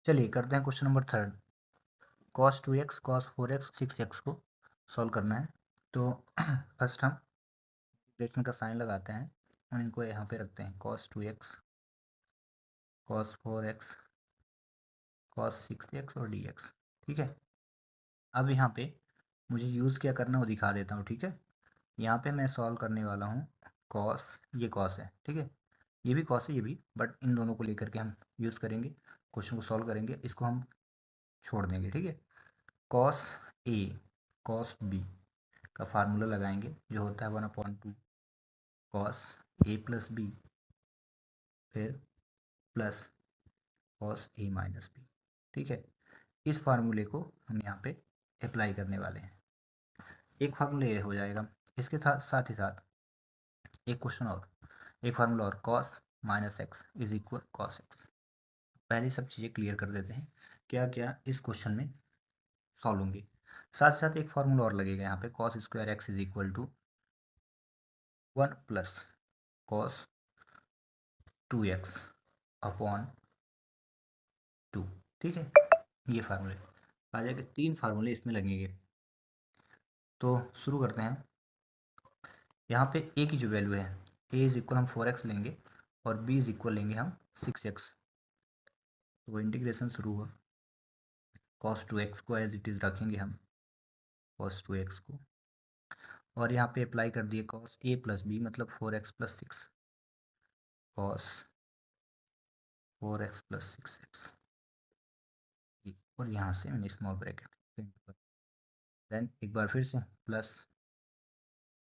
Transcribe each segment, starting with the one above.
चलिए करते हैं question number 3। cos 2x cos 4x 6x को सॉल्व करना है। तो फर्स्ट हम इंटीग्रेशन का साइन लगाते हैं और इनको यहाँ पे रखते हैं cos 2x cos 4x cos 6x और dx। ठीक है, अब यहाँ पे मुझे यूज़ क्या करना है वो दिखा देता हूँ। ठीक है, यहाँ पे मैं सॉल्व करने वाला हूँ cos, ये cos है, ठीक है, ये भी cos है ये भी, बट इन दोनों को लेकर के हम यूज़ करेंगे, क्वेश्चन को सॉल्व करेंगे, इसको हम छोड़ देंगे। ठीक है, cos a cos b का फार्मूला लगाएंगे जो होता है 1/2 cos a प्लस बी फिर plus cos a minus B. ठीक है, इस फार्मूले को हम यहाँ पे अप्लाई करने वाले हैं। एक फार्मूला ये हो जाएगा, इसके साथ ही साथ एक क्वेश्चन और, एक फार्मूला और cos minus x is equal cos x. पहले सब चीज़ें क्लियर कर देते हैं क्या क्या इस क्वेश्चन में सॉल्व होंगे। साथ ही साथ एक फार्मूला और लगेगा यहाँ पे, cos square X is equal to 1 plus cos 2x upon 2। ठीक है, ये फार्मूले आ जाएगा, 3 फार्मूले इसमें लगेंगे। तो शुरू करते हैं। यहाँ पे a की जो वैल्यू है, a इज इक्वल हम 4x लेंगे और b इज इक्वल लेंगे हम 6x। तो वो इंटीग्रेशन शुरू हुआ, cos 2x को एज इट इज़ रखेंगे हम, cos 2x को, और यहाँ पे अप्लाई कर दिए cos a प्लस बी मतलब 4x plus 6 cos 4x plus 6x, और यहाँ से मैंने स्मॉल ब्रैकेट, देन एक बार फिर से plus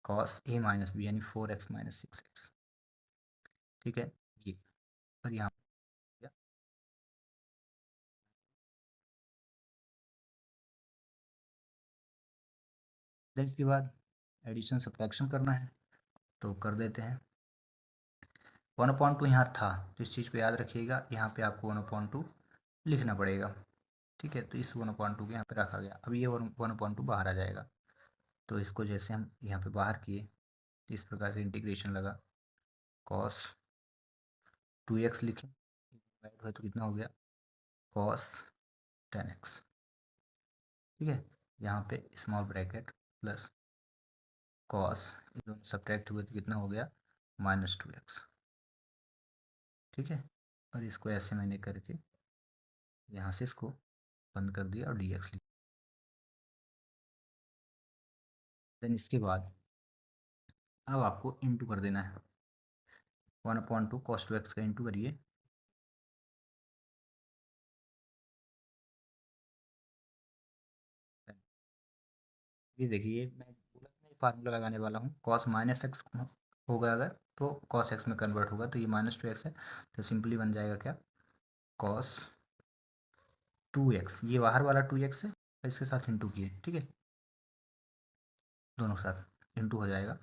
cos a minus B यानी 4x माइनस 6x। ठीक है, ये और यहाँ देन इसके बाद एडिशन सब्ट्रैक्शन करना है, तो कर देते हैं। 1/2 यहाँ था तो इस चीज़ को याद रखिएगा, यहाँ पे आपको 1/2 लिखना पड़ेगा। ठीक है, तो इस 1/2 को यहाँ पे रखा गया। अब ये 1/2 बाहर आ जाएगा, तो इसको जैसे हम यहाँ पे बाहर किए तो इस प्रकार से इंटीग्रेशन लगा, cos 2x लिखें, डिवाइड हुआ तो कितना हो गया cos 10x। ठीक है, यहाँ पे स्मॉल ब्रैकेट प्लस cos, ये दोनों सब्ट्रैक्ट हुए तो कितना हो गया -2x। ठीक है, और इसको ऐसे मैंने करके यहाँ से इसको बंद कर दिया और dx लिखा। देन इसके बाद अब आपको इंटू कर देना है, 1/2 cos 2x का इंटू करिए, ये देखिए मैं बोला था फार्मूला लगाने वाला हूँ, cos माइनस एक्स होगा अगर तो cos x में कन्वर्ट होगा, तो ये -2x है, तो सिंपली बन जाएगा क्या cos 2x, ये बाहर वाला 2x है और इसके साथ इंटू किए। ठीक है, दोनों के साथ इंटू हो जाएगा,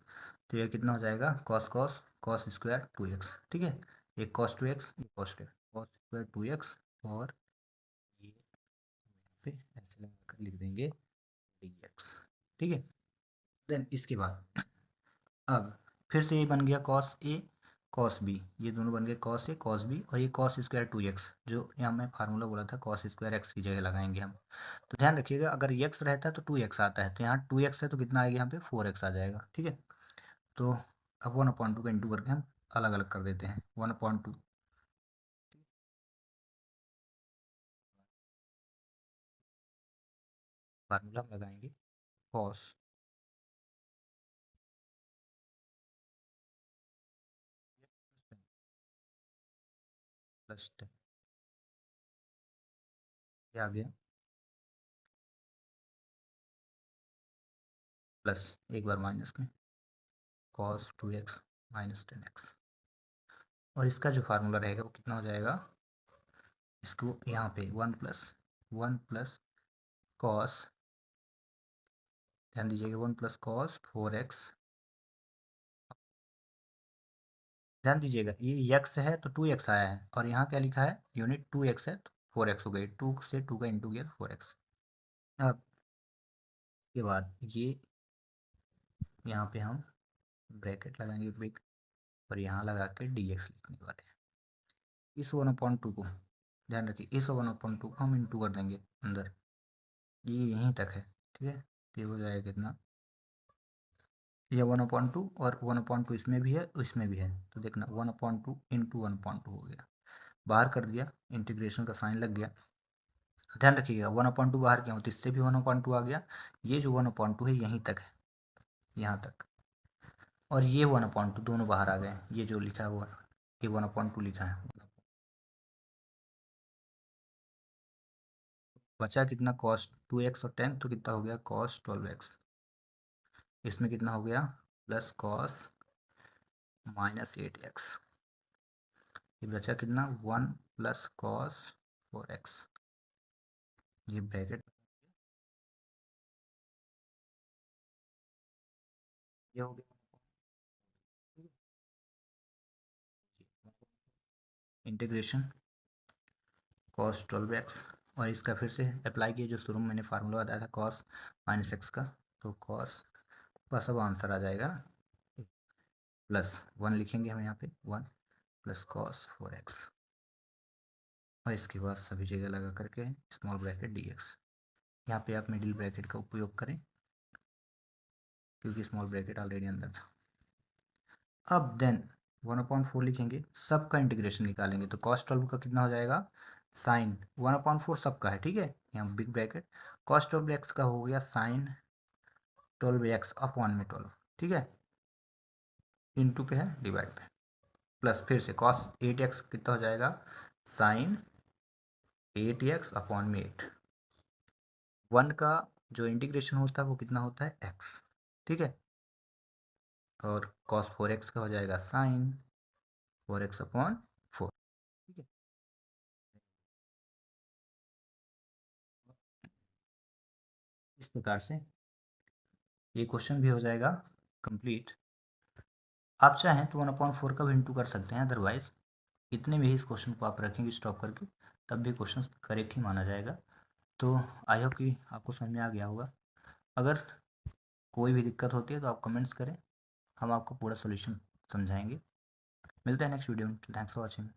तो ये कितना हो जाएगा cos स्क्वायर 2x। ठीक है, एक cos 2x एक cos स्क्वायर 2x, और ये पे ऐसे लगा कर लिख देंगे dx। ठीक है, देन इसके बाद अब फिर से ये बन गया cos a cos b, ये दोनों बन गए cos a cos b, और ये cos स्क्वायर 2x जो यहाँ मैं फार्मूला बोला था cos स्क्वायर x की जगह लगाएंगे हम। तो ध्यान रखिएगा, अगर x रहता है तो 2x आता है, तो यहाँ 2x है तो कितना आएगा यहाँ पे 4x आ जाएगा। ठीक है, तो अब 1/2 का इंटू करके हम अलग अलग कर देते हैं, 1/2 फार्मूला हम लगाएंगे cos प्लस 10, ये आ गया प्लस एक बार माइनस में cos 2x माइनस 10x, और इसका जो फार्मूला रहेगा वो कितना हो जाएगा, इसको यहाँ पे 1 प्लस कॉस, ध्यान दीजिएगा 1 प्लस कॉस 4x, ध्यान दीजिएगा ये x है तो 2x आया है, और यहाँ क्या लिखा है यूनिट 2x है तो 4x हो गई, 2 से 2 का इंटू किया तो 4x। अब इसके बाद ये यहाँ पे हम ब्रैकेट लगाएंगे बिग, और यहाँ लगा के dx लिखने वाले हैं। इस 1/2 को ध्यान रखिए इस 1/2 को हम इंटू कर देंगे अंदर, ये यहीं तक है, ठीक है। तो ये हो जाएगा कितना, ये 1/2 और 1/2 इसमें भी है इसमें भी है, तो देखना 1/2 इंटू 1/2 हो गया, बाहर कर दिया, इंटीग्रेशन का साइन लग गया। ध्यान रखिएगा 1/2 बाहर क्या हो तो इससे भी 1/2 आ गया, ये जो 1/2 है यहीं तक है, यहाँ तक, और ये 1/2 दोनों बाहर आ गए, ये जो लिखा है वो ये 1/2 लिखा है। बचा कितना कॉस 2x और 10, तो कितना हो गया कॉस 12x, इसमें कितना हो गया प्लस कॉस -8x, ये बचा कितना 1 प्लस कॉस 4x, ये ब्रैकेट ये हो गया इंटीग्रेशन कॉस 12x, और इसका फिर से अप्लाई किया जो शुरू में मैंने फार्मूला बताया था कॉस -x का, तो कॉस बस अब आंसर आ जाएगा प्लस 1 लिखेंगे हम यहाँ पे 1 प्लस कॉस 4x, और इसके बाद सभी जगह लगा करके स्मॉल ब्रैकेट dx, यहाँ पे आप मिडिल ब्रैकेट का उपयोग करें क्योंकि स्मॉल ब्रैकेट ऑलरेडी अंदर था। अब देन 1/4 लिखेंगे, सबका इंटीग्रेशन निकालेंगे, तो cos 12 का कितना हो जाएगा साइन 1/4 सबका है, ठीक है, यहाँ बिग ब्रैकेट cos 12x का हो गया साइन 12x अपॉन में 12, ठीक है, इंटू पे है डिवाइड पे, प्लस फिर से cos 8x कितना हो जाएगा साइन 8x अपॉन में 8, 1 का जो इंटीग्रेशन होता है वो कितना होता है x, ठीक है, और cos 4x का हो जाएगा साइन 4x अपॉन 4, ठीक है। इस प्रकार से ये क्वेश्चन भी हो जाएगा कंप्लीट। आप चाहें तो 1/4 का भी इंटू कर सकते हैं, अदरवाइज इतने में ही इस क्वेश्चन को आप रखेंगे स्टॉप करके, तब भी क्वेश्चन करेक्ट ही माना जाएगा। तो आई होप कि आपको समझ में आ गया होगा। अगर कोई भी दिक्कत होती है तो आप कमेंट्स करें, हम आपको पूरा सोल्यूशन समझाएंगे। मिलते हैं नेक्स्ट वीडियो में, थैंक्स फॉर वॉचिंग।